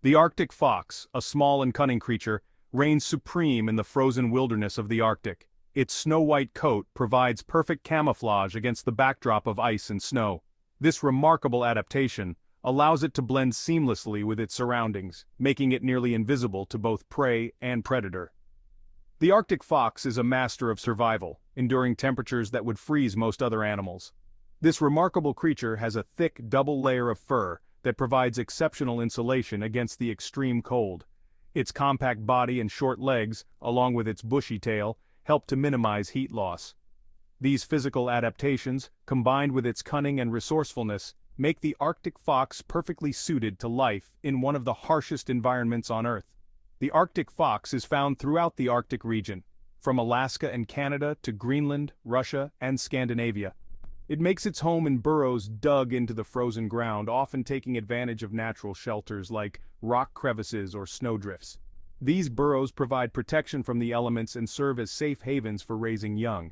The Arctic fox, a small and cunning creature, reigns supreme in the frozen wilderness of the Arctic. Its snow-white coat provides perfect camouflage against the backdrop of ice and snow. This remarkable adaptation allows it to blend seamlessly with its surroundings, making it nearly invisible to both prey and predator. The Arctic fox is a master of survival, enduring temperatures that would freeze most other animals. This remarkable creature has a thick double layer of fur that provides exceptional insulation against the extreme cold. Its compact body and short legs, along with its bushy tail, help to minimize heat loss. These physical adaptations, combined with its cunning and resourcefulness, make the Arctic fox perfectly suited to life in one of the harshest environments on Earth. The Arctic fox is found throughout the Arctic region, from Alaska and Canada to Greenland, Russia, and Scandinavia. It makes its home in burrows dug into the frozen ground, often taking advantage of natural shelters like rock crevices or snowdrifts. These burrows provide protection from the elements and serve as safe havens for raising young.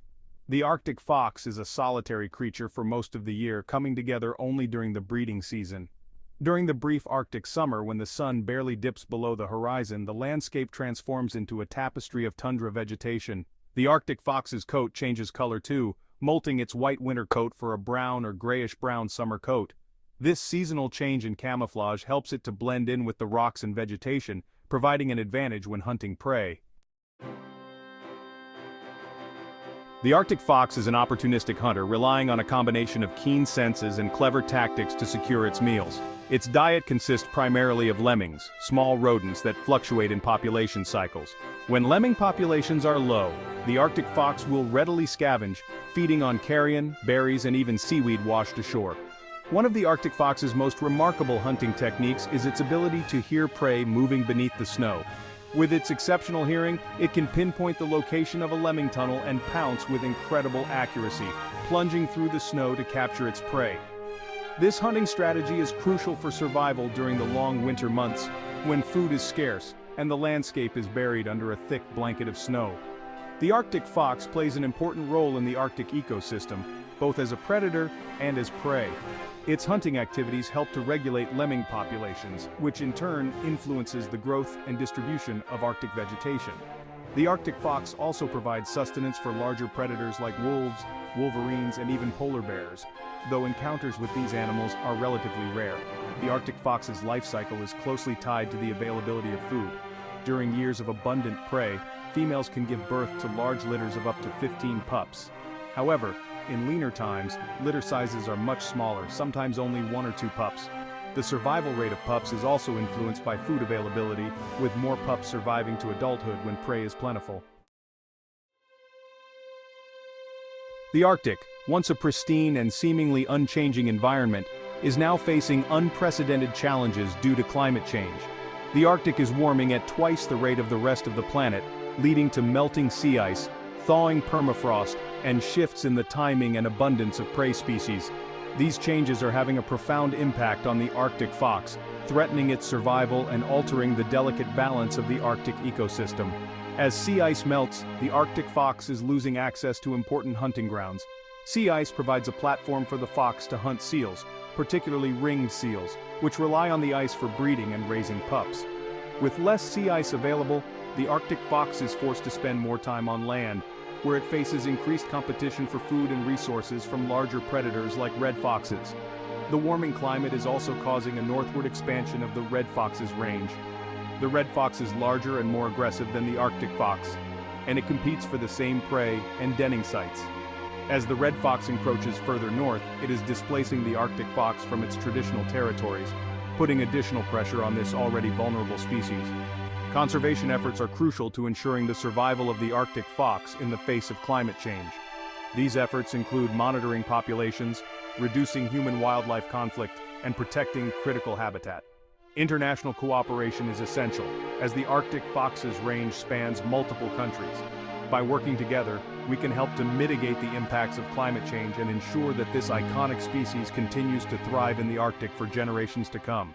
The Arctic fox is a solitary creature for most of the year, coming together only during the breeding season. During the brief Arctic summer, when the sun barely dips below the horizon, the landscape transforms into a tapestry of tundra vegetation. The Arctic fox's coat changes color too, molting its white winter coat for a brown or grayish-brown summer coat. This seasonal change in camouflage helps it to blend in with the rocks and vegetation, providing an advantage when hunting prey. The Arctic fox is an opportunistic hunter, relying on a combination of keen senses and clever tactics to secure its meals. Its diet consists primarily of lemmings, small rodents that fluctuate in population cycles. When lemming populations are low, the Arctic fox will readily scavenge, feeding on carrion, berries, and even seaweed washed ashore. One of the Arctic fox's most remarkable hunting techniques is its ability to hear prey moving beneath the snow. With its exceptional hearing, it can pinpoint the location of a lemming tunnel and pounce with incredible accuracy, plunging through the snow to capture its prey. This hunting strategy is crucial for survival during the long winter months, when food is scarce and the landscape is buried under a thick blanket of snow. The Arctic fox plays an important role in the Arctic ecosystem, both as a predator and as prey. Its hunting activities help to regulate lemming populations, which in turn influences the growth and distribution of Arctic vegetation. The Arctic fox also provides sustenance for larger predators like wolves, wolverines, and even polar bears, though encounters with these animals are relatively rare. The Arctic fox's life cycle is closely tied to the availability of food. During years of abundant prey, females can give birth to large litters of up to 15 pups. However, in leaner times, litter sizes are much smaller, sometimes only 1 or 2 pups. The survival rate of pups is also influenced by food availability, with more pups surviving to adulthood when prey is plentiful. The Arctic, once a pristine and seemingly unchanging environment, is now facing unprecedented challenges due to climate change. The Arctic is warming at twice the rate of the rest of the planet, leading to melting sea ice, thawing permafrost, and shifts in the timing and abundance of prey species. These changes are having a profound impact on the Arctic fox, threatening its survival and altering the delicate balance of the Arctic ecosystem. As sea ice melts, the Arctic fox is losing access to important hunting grounds. Sea ice provides a platform for the fox to hunt seals, particularly ringed seals, which rely on the ice for breeding and raising pups. With less sea ice available, the Arctic fox is forced to spend more time on land, where it faces increased competition for food and resources from larger predators like red foxes. The warming climate is also causing a northward expansion of the red fox's range. The red fox is larger and more aggressive than the Arctic fox, and it competes for the same prey and denning sites. As the red fox encroaches further north, it is displacing the Arctic fox from its traditional territories, putting additional pressure on this already vulnerable species. Conservation efforts are crucial to ensuring the survival of the Arctic fox in the face of climate change. These efforts include monitoring populations, reducing human-wildlife conflict, and protecting critical habitat. International cooperation is essential, as the Arctic fox's range spans multiple countries. By working together, we can help to mitigate the impacts of climate change and ensure that this iconic species continues to thrive in the Arctic for generations to come.